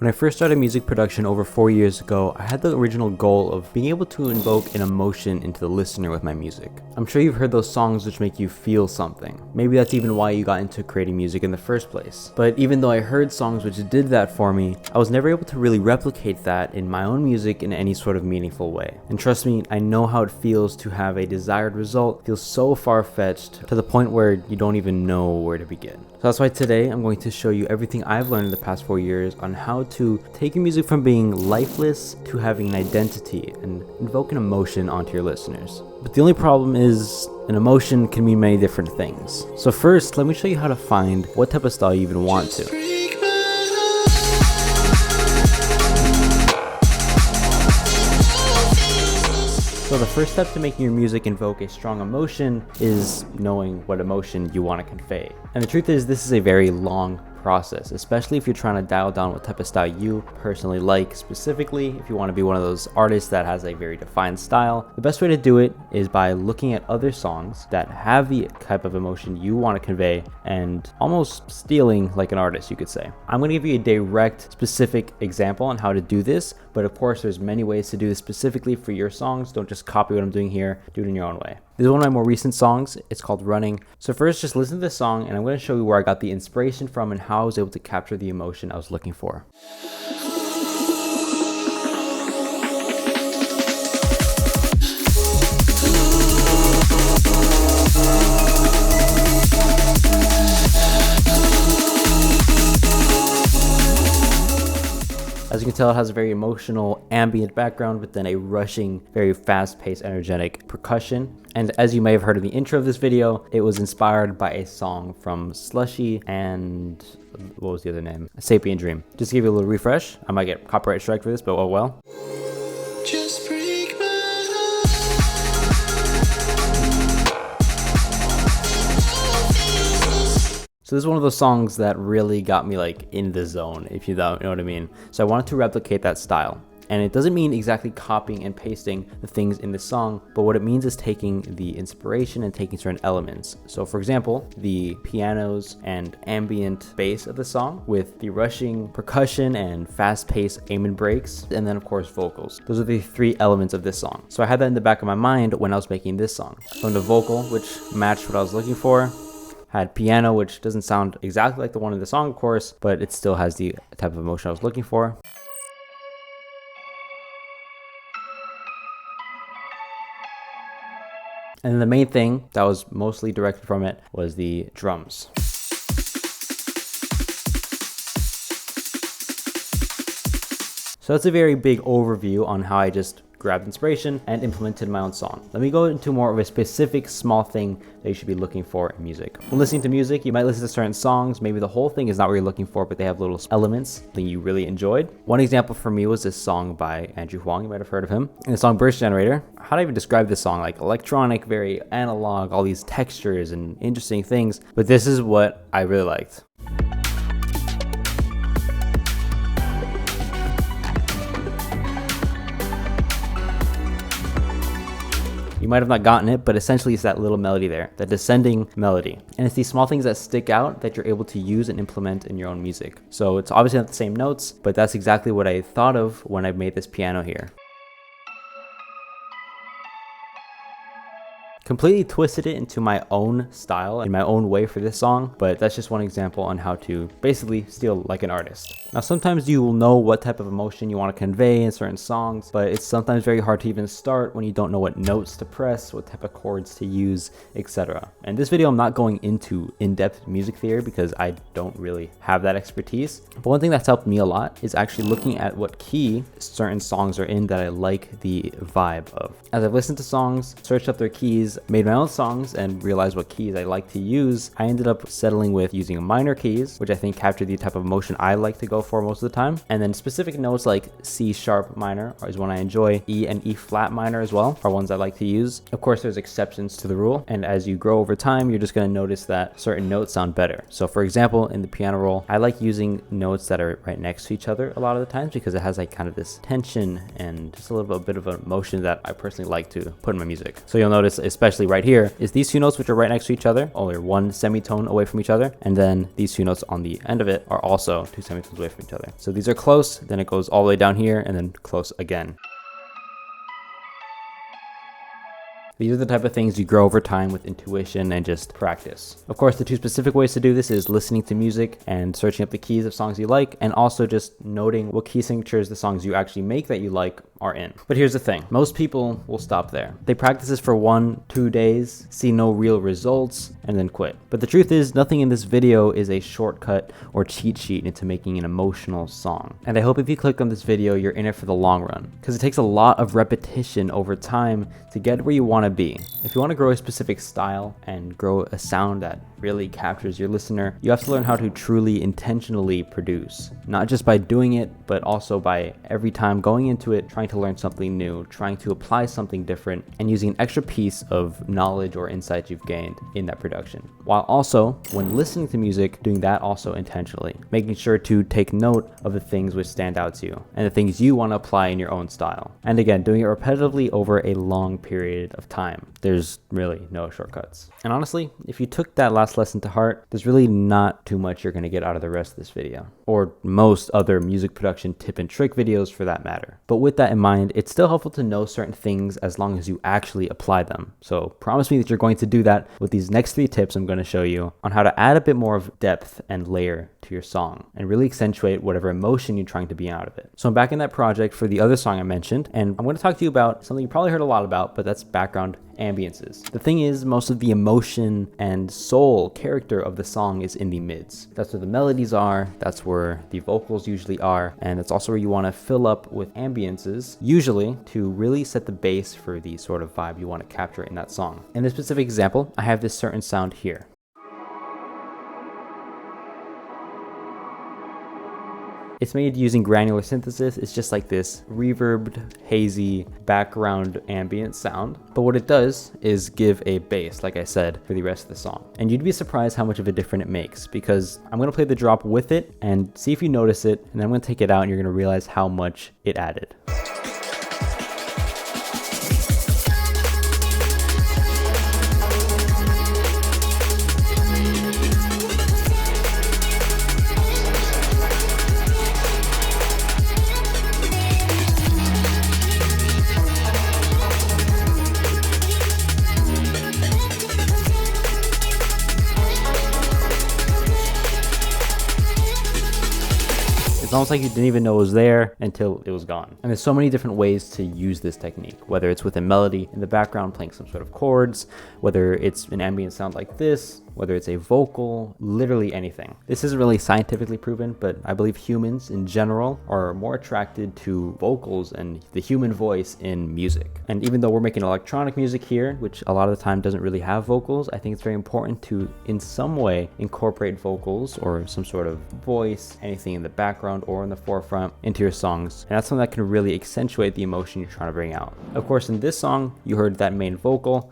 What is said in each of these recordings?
When I first started music production over 4 years ago, I had the original goal of being able to invoke an emotion into the listener with my music. I'm sure you've heard those songs which make you feel something. Maybe that's even why you got into creating music in the first place. But even though I heard songs which did that for me, I was never able to really replicate that in my own music in any sort of meaningful way. And trust me, I know how it feels to have a desired result feel so far-fetched to the point where you don't even know where to begin. So that's why today I'm going to show you everything I've learned in the past 4 years on how to take your music from being lifeless to having an identity and invoke an emotion onto your listeners. But the only problem is an emotion can mean many different things. So first, let me show you how to find what type of style you even want to. So the first step to making your music invoke a strong emotion is knowing what emotion you want to convey. And the truth is, this is a very long process, especially if you're trying to dial down what type of style you personally like. Specifically, if you want to be one of those artists that has a very defined style, the best way to do it is by looking at other songs that have the type of emotion you want to convey and almost stealing like an artist, you could say. I'm going to give you a direct, specific example on how to do this, but of course there's many ways to do this specifically for your songs. Don't just copy what I'm doing here, do it in your own way. This is one of my more recent songs. It's called Running. So first, just listen to this song and I'm going to show you where I got the inspiration from and how I was able to capture the emotion I was looking for. As you can tell, it has a very emotional ambient background, but then a rushing, very fast-paced, energetic percussion. And as you may have heard in the intro of this video, it was inspired by a song from Slushy and what was the other name? Sapien Dream. Just to give you a little refresh. I might get copyright strike for this, but oh well. Just break my heart. So this is one of those songs that really got me like in the zone, if you know what I mean. So I wanted to replicate that style. And it doesn't mean exactly copying and pasting the things in the song, but what it means is taking the inspiration and taking certain elements. So for example, the pianos and ambient bass of the song with the rushing percussion and fast-paced aim breaks, and then of course vocals. Those are the three elements of this song. So I had that in the back of my mind when I was making this song. From the vocal, which matched what I was looking for, had piano, which doesn't sound exactly like the one in the song, of course, but it still has the type of emotion I was looking for. And the main thing that was mostly directed from it was the drums. So that's a very big overview on how I just grabbed inspiration and implemented my own song. Let me go into more of a specific small thing that you should be looking for in music. When listening to music, you might listen to certain songs. Maybe the whole thing is not what you're looking for, but they have little elements that you really enjoyed. One example for me was this song by Andrew Huang. You might have heard of him. And the song Burst Generator. How do I even describe this song? Like electronic, very analog, all these textures and interesting things. But this is what I really liked. You might have not gotten it, but essentially it's that little melody there, that descending melody. And it's these small things that stick out that you're able to use and implement in your own music. So it's obviously not the same notes, but that's exactly what I thought of when I made this piano here. Completely twisted it into my own style and my own way for this song, but that's just one example on how to basically steal like an artist. Now sometimes you will know what type of emotion you want to convey in certain songs, but it's sometimes very hard to even start when you don't know what notes to press, what type of chords to use, etc. In this video I'm not going into in-depth music theory because I don't really have that expertise, but one thing that's helped me a lot is actually looking at what key certain songs are in that I like the vibe of. As I've listened to songs, searched up their keys, made my own songs, and realized what keys I like to use, I ended up settling with using minor keys, which I think capture the type of emotion I like to go for most of the time. And then specific notes like C sharp minor is one I enjoy. E and E flat minor as well are ones I like to use. Of course, there's exceptions to the rule. And as you grow over time, you're just going to notice that certain notes sound better. So for example, in the piano roll, I like using notes that are right next to each other a lot of the times because it has like kind of this tension and just a little bit of an emotion that I personally like to put in my music. So you'll notice, especially especially right here, is these two notes which are right next to each other, only one semitone away from each other, and then these two notes on the end of it are also two semitones away from each other. So these are close, then it goes all the way down here, and then close again. These are the type of things you grow over time with intuition and just practice. Of course, the two specific ways to do this is listening to music and searching up the keys of songs you like, and also just noting what key signatures the songs you actually make that you like are in. But here's the thing, most people will stop there. They practice this for 1-2 days, see no real results, and then quit. But the truth is, nothing in this video is a shortcut or cheat sheet into making an emotional song. And I hope if you click on this video, you're in it for the long run, because it takes a lot of repetition over time to get where you want to be. If you want to grow a specific style and grow a sound that really captures your listener, you have to learn how to truly intentionally produce, not just by doing it, but also by every time going into it, trying to learn something new, trying to apply something different, and using an extra piece of knowledge or insight you've gained in that production. While also, when listening to music, doing that also intentionally, making sure to take note of the things which stand out to you and the things you want to apply in your own style. And again, doing it repetitively over a long period of time. There's really no shortcuts. And honestly, if you took that last lesson to heart, there's really not too much you're going to get out of the rest of this video, or most other music production tip and trick videos for that matter. But with that in mind, it's still helpful to know certain things as long as you actually apply them. So promise me that you're going to do that with these next 3 tips I'm going to show you on how to add a bit more of depth and layer to your song and really accentuate whatever emotion you're trying to be out of it. So I'm back in that project for the other song I mentioned, and I'm going to talk to you about something you probably heard a lot about, but that's background ambiances. The thing is, most of the emotion and soul character of the song is in the mids. That's where the melodies are, that's where the vocals usually are, and that's also where you want to fill up with ambiances, usually to really set the base for the sort of vibe you want to capture in that song. In this specific example, I have this certain sound here. It's made using granular synthesis. It's just like this reverbed, hazy background ambient sound. But what it does is give a bass, like I said, for the rest of the song. And you'd be surprised how much of a difference it makes, because I'm gonna play the drop with it and see if you notice it, and then I'm gonna take it out and you're gonna realize how much it added. It's almost like you didn't even know it was there until it was gone. And there's so many different ways to use this technique, whether it's with a melody in the background playing some sort of chords, whether it's an ambient sound like this, whether it's a vocal, literally anything. This isn't really scientifically proven, but I believe humans in general are more attracted to vocals and the human voice in music. And even though we're making electronic music here, which a lot of the time doesn't really have vocals, I think it's very important to, in some way, incorporate vocals or some sort of voice, anything in the background or in the forefront into your songs. And that's something that can really accentuate the emotion you're trying to bring out. Of course, in this song, you heard that main vocal.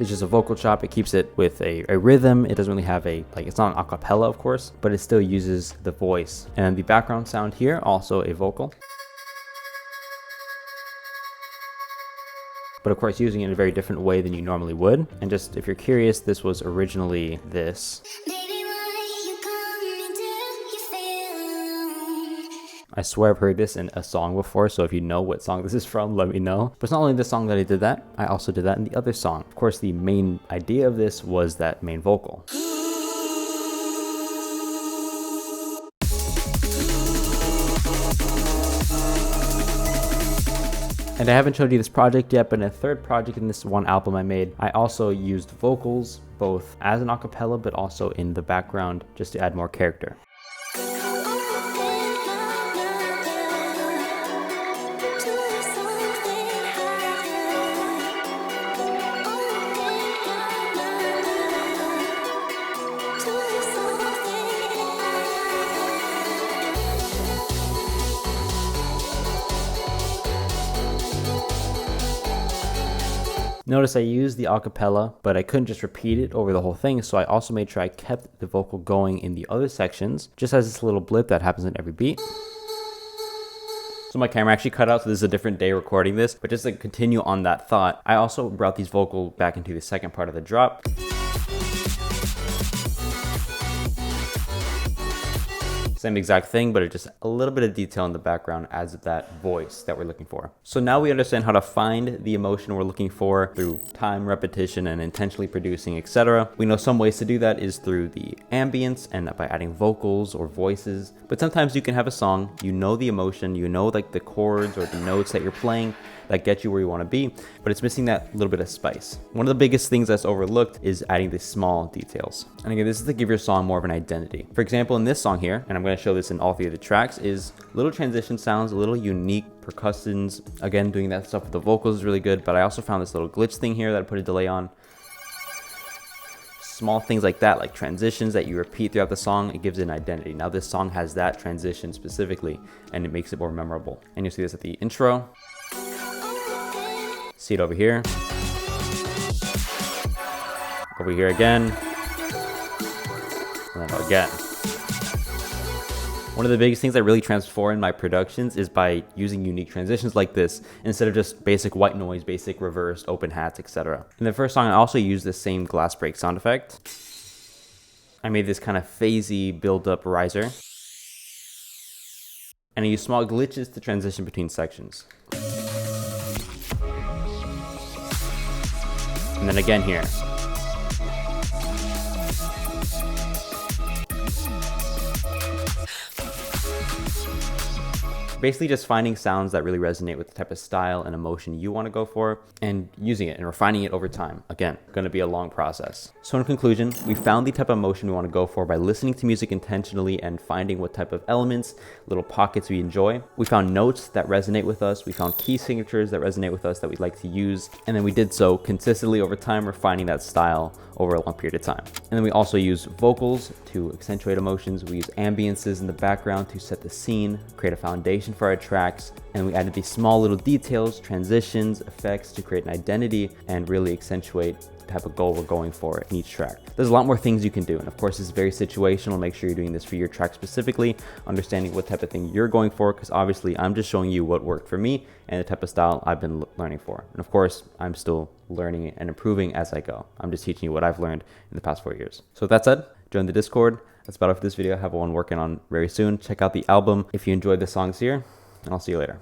It's just a vocal chop. It keeps it with a rhythm. It doesn't really have it's not an acapella, of course, but it still uses the voice. And the background sound here, also a vocal. But of course, using it in a very different way than you normally would. And just, if you're curious, this was originally this. I swear I've heard this in a song before, so if you know what song this is from, let me know. But it's not only this song that I did that, I also did that in the other song. Of course, the main idea of this was that main vocal. And I haven't showed you this project yet, but in a third project in this one album I made, I also used vocals, both as an acapella, but also in the background, just to add more character. Notice I used the acapella, but I couldn't just repeat it over the whole thing, so I also made sure I kept the vocal going in the other sections, just as this little blip that happens in every beat. So my camera actually cut out, so this is a different day recording this, but just to continue on that thought, I also brought these vocals back into the second part of the drop. Same exact thing, but it's just a little bit of detail in the background adds that voice that we're looking for. So now we understand how to find the emotion we're looking for through time, repetition, and intentionally producing, etc. We know some ways to do that is through the ambience and by adding vocals or voices. But sometimes you can have a song, you know the emotion, you know like the chords or the notes that you're playing that get you where you want to be, but it's missing that little bit of spice. One of the biggest things that's overlooked is adding the small details. And again, this is to give your song more of an identity. For example, in this song here, and I'm going to show this in all three of the tracks, is little transition sounds, a little unique percussions. Again, doing that stuff with the vocals is really good, but I also found this little glitch thing here that I put a delay on. Small things like that, like transitions that you repeat throughout the song, it gives it an identity. Now this song has that transition specifically, and it makes it more memorable. And you'll see this at the intro. See it over here. Over here again. And then again. One of the biggest things I really transform in my productions is by using unique transitions like this instead of just basic white noise, basic reversed, open hats, etc. In the first song, I also used the same glass break sound effect. I made this kind of phasey build-up riser. And I used small glitches to transition between sections. And then again here. Basically just finding sounds that really resonate with the type of style and emotion you want to go for and using it and refining it over time. Again, going to be a long process. So in conclusion, we found the type of emotion we want to go for by listening to music intentionally and finding what type of elements, little pockets we enjoy. We found notes that resonate with us. We found key signatures that resonate with us that we'd like to use. And then we did so consistently over time, refining that style over a long period of time. And then we also use vocals to accentuate emotions. We use ambiances in the background to set the scene, create a foundation for our tracks. And we added these small little details, transitions, effects to create an identity and really accentuate the type of goal we're going for in each track. There's a lot more things you can do. And of course, it's very situational. Make sure you're doing this for your track specifically, understanding what type of thing you're going for, because obviously I'm just showing you what worked for me and the type of style I've been learning for. And of course, I'm still learning and improving as I go. I'm just teaching you what I've learned in the past 4 years. So with that said, join the Discord. That's about it for this video. I have one working on very soon. Check out the album if you enjoyed the songs here, and I'll see you later.